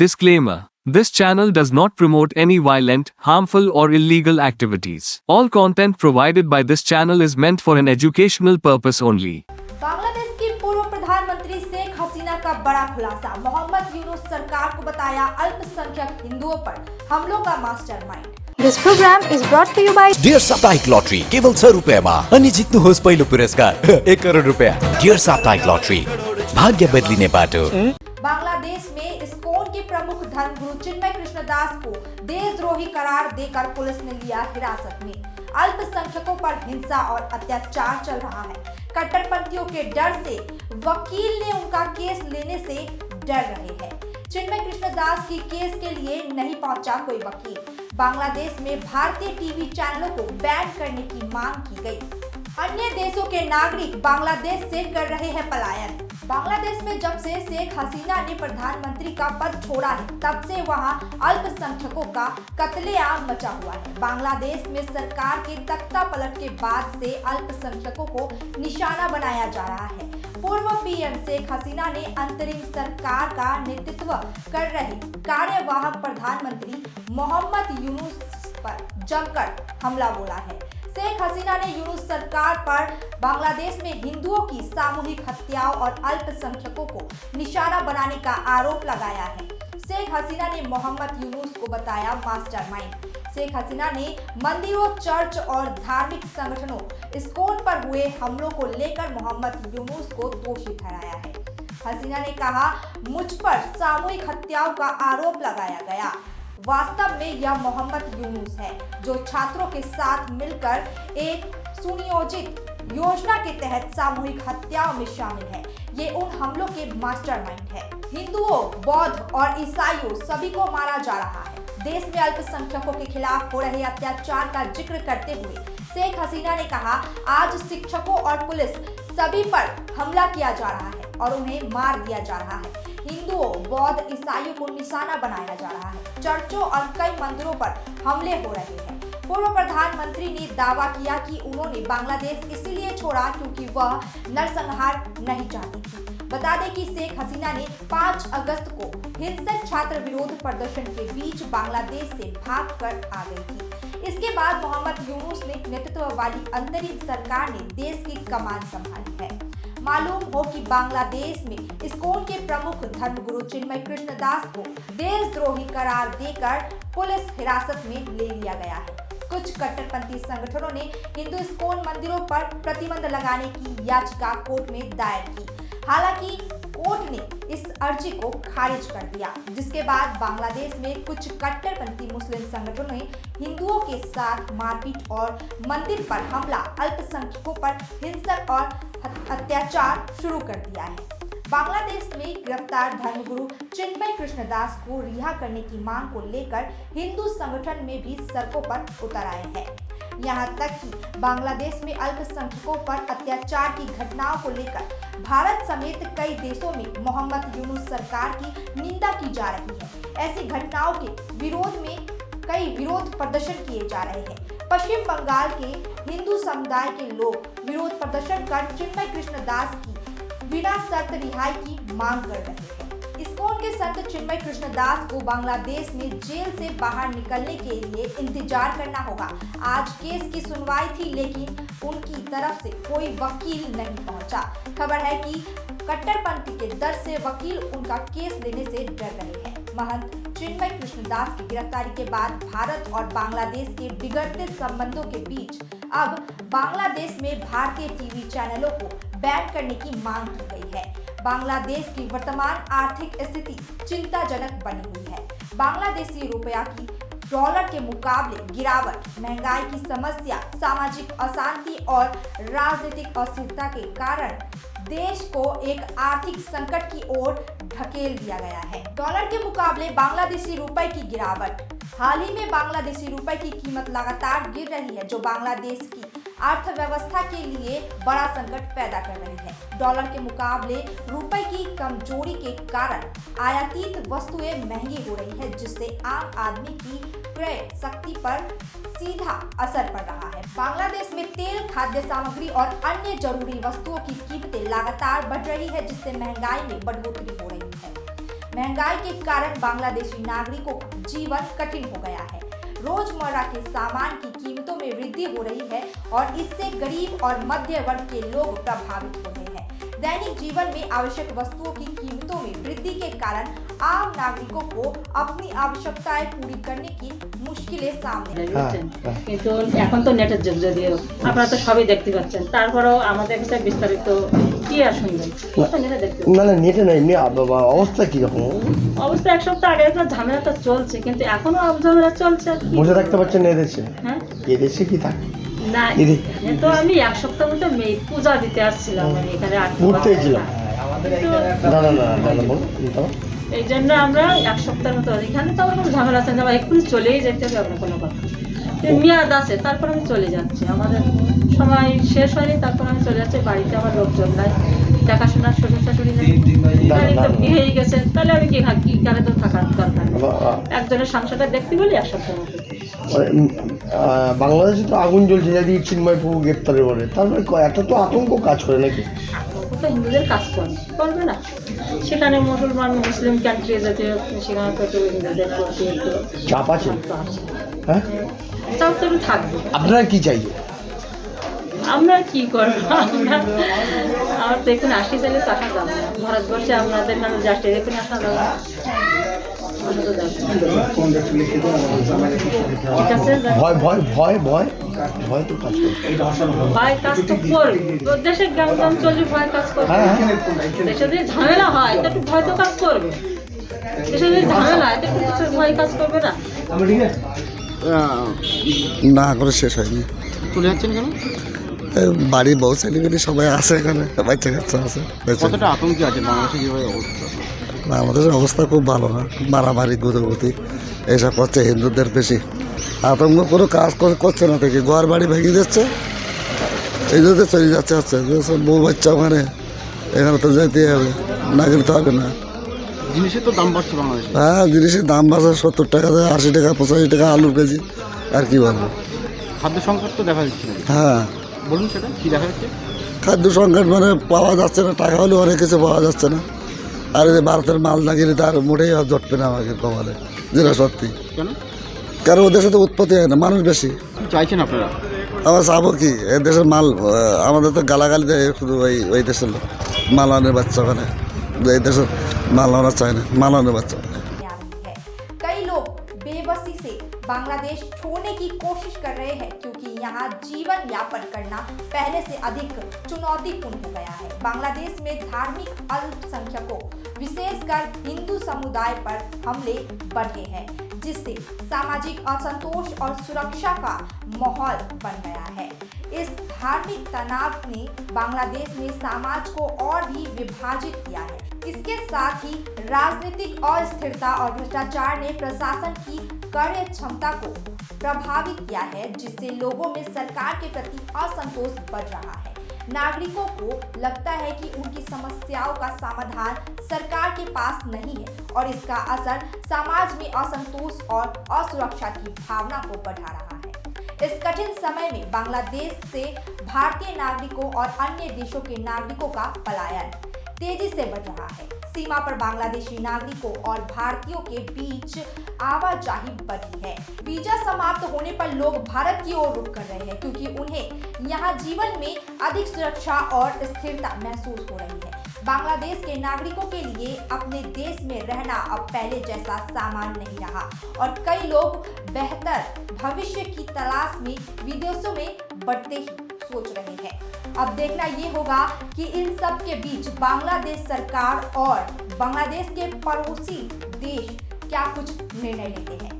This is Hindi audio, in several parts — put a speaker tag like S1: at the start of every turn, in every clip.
S1: Disclaimer. This channel does not promote any violent, harmful or illegal activities. All content provided by this channel is meant for an educational purpose only.
S2: Bangladesh की पूर्व प्रधानमंत्री शेख हसीना का बड़ा खुलासा। मोहम्मद यूनुस सरकार को बताया अल्पसंख्यक हिंदुओं पर हमलों का mastermind.
S3: This program is brought to you by
S4: dear साप्ताहिक लॉटरी केवल 6 रुपैयाँमा अनि जित्नुहोस् पहिलो पुरस्कार 1 करोड रुपैयाँ। डियर साप्ताहिक लॉटरी, भाग्य बदलिने बाटो।
S2: बांग्लादेश में इस्कॉन के प्रमुख धर्मगुरु चिन्मय कृष्णदास को देशद्रोही करार देकर पुलिस ने लिया हिरासत में। अल्पसंख्यकों पर हिंसा और अत्याचार चल रहा है। कट्टरपंथियों के डर से वकील ने उनका केस लेने से डर रहे हैं। चिन्मय कृष्णदास की केस के लिए नहीं पहुंचा कोई वकील। बांग्लादेश में भारतीय टीवी चैनलों को बैन करने की मांग की गई। अन्य देशों के नागरिक बांग्लादेश से कर रहे हैं पलायन। बांग्लादेश में जब से शेख हसीना ने प्रधानमंत्री का पद छोड़ा है, तब से वहां अल्पसंख्यकों का कत्लेआम मचा हुआ है। बांग्लादेश में सरकार के तख्ता पलट के बाद से अल्पसंख्यकों को निशाना बनाया जा रहा है। पूर्व पीएम शेख हसीना ने अंतरिम सरकार का नेतृत्व कर रहे कार्यवाहक प्रधानमंत्री मोहम्मद यूनुस पर जमकर हमला बोला है। शेख हसीना ने यूनुस सरकार पर बांग्लादेश में हिंदुओं की सामूहिक हत्याओं और अल्पसंख्यकों को निशाना बनाने का आरोप लगाया है। शेख हसीना ने मोहम्मद यूनुस को बताया मास्टरमाइंड। शेख हसीना ने मंदिरों, चर्च और धार्मिक संगठनों इस्कॉन पर हुए हमलों को लेकर मोहम्मद यूनुस को दोषी ठहराया है। हसीना ने कहा, मुझ पर सामूहिक हत्याओं का आरोप लगाया गया। वास्तव में यह मोहम्मद यूनुस है जो छात्रों के साथ मिलकर एक सुनियोजित योजना के तहत सामूहिक हत्याओं में शामिल है। ये उन हमलों के मास्टरमाइंड है। हिंदुओं, बौद्ध और ईसाइयों सभी को मारा जा रहा है। देश में अल्पसंख्यकों के खिलाफ हो रहे अत्याचार का जिक्र करते हुए शेख हसीना ने कहा, आज शिक्षकों और पुलिस सभी पर हमला किया जा रहा है और उन्हें मार दिया जा रहा है। हिंदुओं, बौद्ध, ईसाइयों को निशाना बनाया जा रहा है। चर्चों और कई मंदिरों पर हमले हो रहे हैं। पूर्व प्रधानमंत्री ने दावा किया कि उन्होंने बांग्लादेश इसीलिए छोड़ा क्योंकि वह नरसंहार नहीं चाहती थी। बता दें कि शेख हसीना ने 5 अगस्त को हिंसक छात्र विरोध प्रदर्शन के बीच बांग्लादेश से भागकर आ गई थी। इसके बाद मोहम्मद यूनुस ने नेतृत्व वाली अंतरिम सरकार ने देश की कमान संभाली है। मालूम हो कि बांग्लादेश में इस्कॉन के प्रमुख धर्मगुरु चिन्मय कृष्णदास को देशद्रोही करार देकर पुलिस हिरासत में ले लिया गया है। कुछ कट्टरपंथी संगठनों ने हिंदू इस्कॉन मंदिरों पर प्रतिबंध लगाने की याचिका कोर्ट में दायर की। हालांकि कोर्ट ने इस अर्जी को खारिज कर दिया, जिसके बाद बांग्लादेश में कुछ कट्टरपंथी मुस्लिम संगठनों ने हिंदुओं के साथ मारपीट और मंदिर पर हमला, अल्पसंख्यकों पर हिंसक और अत्याचार शुरू कर दिया है। बांग्लादेश में गिरफ्तार धर्मगुरु चिन्मय कृष्णदास को रिहा करने की मांग को लेकर हिंदू संगठन में भी सड़कों पर उतर आए हैं। यहाँ तक कि बांग्लादेश में अल्पसंख्यकों पर अत्याचार की घटनाओं को लेकर भारत समेत कई देशों में मोहम्मद यूनुस सरकार की निंदा की जा रही है। ऐसी घटनाओं के विरोध में कई विरोध प्रदर्शन किए जा रहे हैं। पश्चिम बंगाल के हिंदू समुदाय के लोग विरोध प्रदर्शन कर चिन्मय कृष्णदास की बिना शर्त रिहाई की मांग कर रहे हैं। इस्कॉन के संत चिन्मय कृष्णदास को बांग्लादेश में जेल से बाहर निकलने के लिए इंतजार करना होगा। आज केस की सुनवाई थी, लेकिन उनकी तरफ से कोई वकील नहीं पहुंचा। खबर है कि कट्टरपंथी के डर से वकील उनका केस लेने से डर रहे हैं। महंत चिन्मय कृष्णदास की गिरफ्तारी के बाद भारत और बांग्लादेश के बिगड़ते संबंधों के बीच अब बांग्लादेश में भारतीय टीवी चैनलों को बैन करने की मांग की गई है। बांग्लादेश की वर्तमान आर्थिक स्थिति चिंताजनक बनी हुई है। बांग्लादेशी रुपया की डॉलर के मुकाबले गिरावट, महंगाई की समस्या, सामाजिक अशांति और राजनीतिक अस्थिरता के कारण देश को एक आर्थिक संकट की ओर ढकेल दिया गया है। डॉलर के मुकाबले बांग्लादेशी रुपए की गिरावट। हाल ही में बांग्लादेशी रुपए की कीमत लगातार गिर रही है, जो बांग्लादेश की अर्थव्यवस्था के लिए बड़ा संकट पैदा कर रही है। डॉलर के मुकाबले रुपए की कमजोरी के कारण आयातित वस्तुएं महंगी हो रही है, जिससे आम आदमी की क्रय शक्ति पर सीधा असर पड़ रहा है। बांग्लादेश में तेल, खाद्य सामग्री और अन्य जरूरी वस्तुओं की कीमतें लगातार बढ़ रही है, जिससे महंगाई में बढ़ोतरी हो रही है। महंगाई के कारण बांग्लादेशी नागरिकों का जीवन कठिन हो गया है। रोजमर्रा के सामान की कीमतों में वृद्धि हो रही है और इससे गरीब और मध्य वर्ग के लोग प्रभावित हो रहे हैं। दैनिक जीवन में आवश्यक वस्तुओं की कीमतों में वृद्धि के कारण आम नागरिकों को अपनी आवश्यकताएं पूरी करने की मुश्किलें सामने
S5: কিন্তু এখন তো নেটের যুগ, যদিও আপনারা তো সবই দেখতে পাচ্ছেন, তারপরেও আমাদের কাছে বিস্তারিত কি আর শুনবেন, নেটে দেখতে
S6: না না নেটে নাই, এমনি অবস্থা কিরকম?
S5: অবস্থা এক সপ্তাহ আগে তো ঝামেলাটা চলছে, কিন্তু এখনো ঝামেলা চলছে। আর কি
S6: বসে থাকতে পারছেন না এদেশে?
S5: হ্যাঁ,
S6: এদেশে কি থাকে
S5: না তো আমি এক সপ্তাহ মতো পূজা দিতে আসছিলাম, আমি এখানে
S6: ঘুরতে ছিলাম। না না না না না বলুন তো।
S5: এই জন্য আমরা এক সপ্তাহের মতো এখানে তো আমার কোনো ঝামেলা আছে না, আমার এক্ষুনি চলেই যেতে হবে, আপনার কোনো কথা মেয়াদ আছে, তারপর আমি চলে যাচ্ছি, আমাদের সময় শেষ হয়নি, তারপর আমি চলে যাচ্ছি। বাড়িতে আমার লোকজন নাই, দেখাশোনা শ্বশুর শাশুড়ি নেই, বিয়ে গেছে, তাহলে আমি কি কারে তো থাকার দরকার, একজনের সংসারটা দেখতে বলি এক সপ্তাহের মতো।
S6: বাংলাদেশে তো আগুন জ্বলছে যদি চিন্ময়পু গ্রেপ্তারের বলে, তারপরে এত তো আতঙ্ক কাজ করে নাকি?
S5: আতঙ্ক তো হিন্দুদের কাজ করবে না, সেখানে মুসলমান মুসলিম কান্ট্রি জাতীয়, সেখানে তো একটু হিন্দুদের প্রতি একটু
S6: চাপ আছে। হ্যাঁ,
S5: চাপ তো থাকবে।
S6: আপনারা কি চাইছে?
S5: আমরা কি করবো, আমার তো এখন আসতে চাইলে তো আসা যাবে না, ভারতবর্ষে আপনাদের মানুষ যাচ্ছে, এখন আসা যাবে না। ঠিক আছে,
S6: ভয় ভয় ভয় ভয় ভয় তো কাজ করে।
S5: ভয় কাজ তো করবে, দেশের গ্রাম গ্রাম চলবে, ভয় কাজ করবে। দেশে যদি ঝামেলা হয় তো একটু ভয় তো কাজ করবে, দেশে যদি ঝামেলা হয় তো একটু ভয় কাজ করবে না।
S7: না করে শেষ হয়নি।
S8: চলে যাচ্ছেন কেন?
S7: বাড়ির বউ ছেলেমেয়ে সবাই আছে এখানে, বাচ্চা কাচ্চা আছে।
S8: কতটা আতঙ্কে আছে বাংলাদেশে যেভাবে অবস্থা?
S7: আমাদের অবস্থা খুব ভালো না, মারামারি গুদোগুতি এসব করছে হিন্দুদের বেশি। আতঙ্ক কোনো কাজ করছে না, থেকে ঘর বাড়ি ভেঙে দিচ্ছে, এই জন্য চলে যাচ্ছে। আচ্ছা বউ বাচ্চা ওখানে, এখানে তো যেতে হবে, না গেলে তো হবে না।
S8: জিনিসের তো দাম বাড়ছে বাংলাদেশে।
S7: হ্যাঁ, জিনিসের দাম বাড়ছে, 70 টাকা 80 টাকা 85 টাকা আলুর কেজি, আর কি বলবো।
S8: খাদ্য সংকট তো দেখা যাচ্ছে।
S7: হ্যাঁ
S8: বলুন সেটা কি দেখা যাচ্ছে?
S7: খাদ্য সংকট মানে পাওয়া যাচ্ছে না, টাকা হলেও অনেক কিছু পাওয়া যাচ্ছে না। আর এই যে ভারতের মাল না গেলে তার মোটেই জটবে না আমাকে কমালে, যেটা সত্যি।
S8: কেন?
S7: কারণ ওদের সাথে উৎপত্তি হয় না, মানুষ বেশি।
S8: কি চাইছেন আপনারা?
S7: আমার চাবো কি, এই দেশের মাল, আমাদের তো গালাগালি দেয় শুধু ওই দেশের লোক, মালানের বাচ্চা ওখানে, এই দেশের মাল আনা চায় না, মালানের বাচ্চা।
S2: कई लोग बेबसी से बांग्लादेश छोड़ने की कोशिश कर रहे हैं क्योंकि यहाँ जीवन यापन करना पहले से अधिक चुनौतीपूर्ण हो गया है। बांग्लादेश में धार्मिक अल्पसंख्यकों विशेषकर हिंदू समुदाय पर हमले बढ़े हैं, जिससे सामाजिक असंतोष और सुरक्षा का माहौल बन गया है। इस धार्मिक तनाव ने बांग्लादेश में समाज को और भी विभाजित किया है। इसके साथ ही राजनीतिक अस्थिरता और भ्रष्टाचार ने प्रशासन की कार्य क्षमता को प्रभावित किया है, जिससे लोगों में सरकार के प्रति असंतोष बढ़ रहा है। नागरिकों को लगता है कि उनकी समस्याओं का समाधान सरकार के पास नहीं है और इसका असर समाज में असंतोष और असुरक्षा की भावना को बढ़ा रहा है। इस कठिन समय में बांग्लादेश से भारतीय नागरिकों और अन्य देशों के नागरिकों का पलायन तेजी से बढ़ रहा है। सीमा पर बांग्लादेशी नागरिकों और भारतीयों के बीच आवाजाही बढ़ी है। वीजा समाप्त होने पर लोग भारत की ओर रुख कर रहे हैं क्योंकि उन्हें यहाँ जीवन में अधिक सुरक्षा और स्थिरता महसूस हो रही है। बांग्लादेश के नागरिकों के लिए अपने देश में रहना अब पहले जैसा सामान्य नहीं रहा और कई लोग बेहतर भविष्य की तलाश में विदेशों में बढ़ते ही सोच रहे हैं। अब देखना ये होगा कि इन सब के बीच बांग्लादेश सरकार और बांग्लादेश के पड़ोसी देश क्या कुछ निर्णय लेते हैं।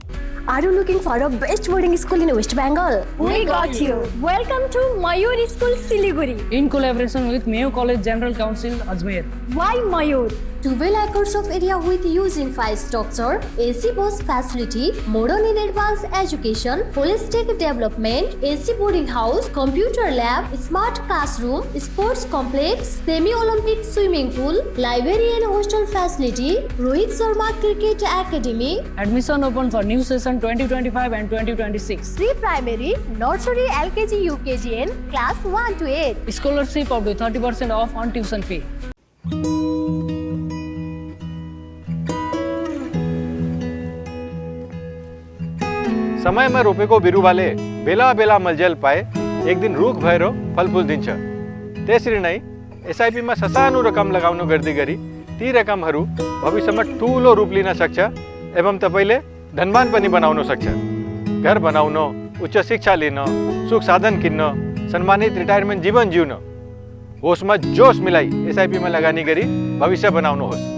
S9: Are you looking for a best boarding school in West Bengal?
S3: We got you. Welcome to Mayur School, Siliguri.
S10: In collaboration with Mayo College General Council, Ajmer.
S3: Why Mayur?
S9: 12 acres of area with using 5 structure, AC bus facility, modern and advanced education, holistic development, AC boarding house, computer lab, smart classroom, sports complex, semi-Olympic swimming pool, library and hostel facility, Rohit Sharma Cricket Academy.
S10: Admission open for new session 2025 and 2026.
S3: Pre-primary, nursery, LKG, UKG and class 1 to 8.
S10: Scholarship up to 30% off on tuition fee.
S11: समय में रोपेको बिरुवाले बेला बेला मलजल पाए एक दिन रुख भएर फलफुल दिन्छ। त्यसरी नै एसआइपीमा ससानो रकम लगाउनु गर्दै गरी ती रकमहरू भविष्यमा ठुलो रूप लिन सक्छ एवं तपाईले धनवान पनि बनाउन सक्छ। घर बनाउन, उच्च शिक्षा लिन, सुख साधन किन्न, सम्मानित रिटायरमेन्ट जीवन जिउन होसमा जोश मिलाई एसआईपी में लगानी गरी भविष्य बनाउनुहोस्।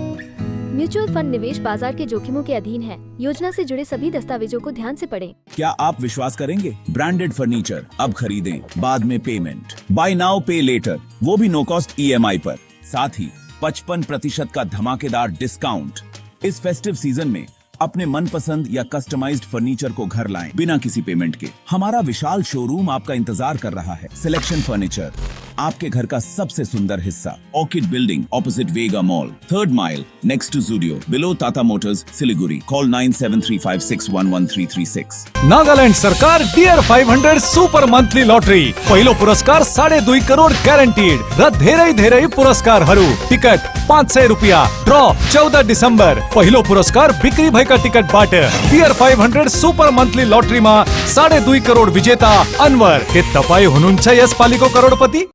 S9: म्यूचुअल फंड निवेश बाजार के जोखिमों के अधीन है। योजना से जुड़े सभी दस्तावेजों को ध्यान से पढ़ें।
S12: क्या आप विश्वास करेंगे? ब्रांडेड फर्नीचर अब खरीदें, बाद में पेमेंट, बाय नाउ पे लेटर, वो भी नो कॉस्ट EMI पर, साथ ही 55% का धमाकेदार डिस्काउंट। इस फेस्टिव सीजन में अपने मनपसंद या कस्टमाइज्ड फर्नीचर को घर लाएं बिना किसी पेमेंट के। हमारा विशाल शोरूम आपका इंतजार कर रहा है। सिलेक्शन फर्नीचर, आपके घर का सबसे सुंदर हिस्सा। Orchid building opposite Vega mall, 3rd mile next to Zudio, below Tata motors, Siliguri. Call 9735611336।
S13: Nagaland सरकार डियर 500 सुपर मंथली लॉटरी पहिलो पुरस्कार 2.5 करोड़ ग्यारेंटीड र धेरै पुरस्कारहरू। टिकट 500 रुपियाँ। ड्र 14 डिसेम्बर। पहिलो पुरस्कार बिक्री भएका टिकटबाट। डियर 500 सुपर मंथली लॉटरीमा 2.5 करोड़ विजेता अनवर। के तपाई हुनुहुन्छ यसपालिको करोडपति?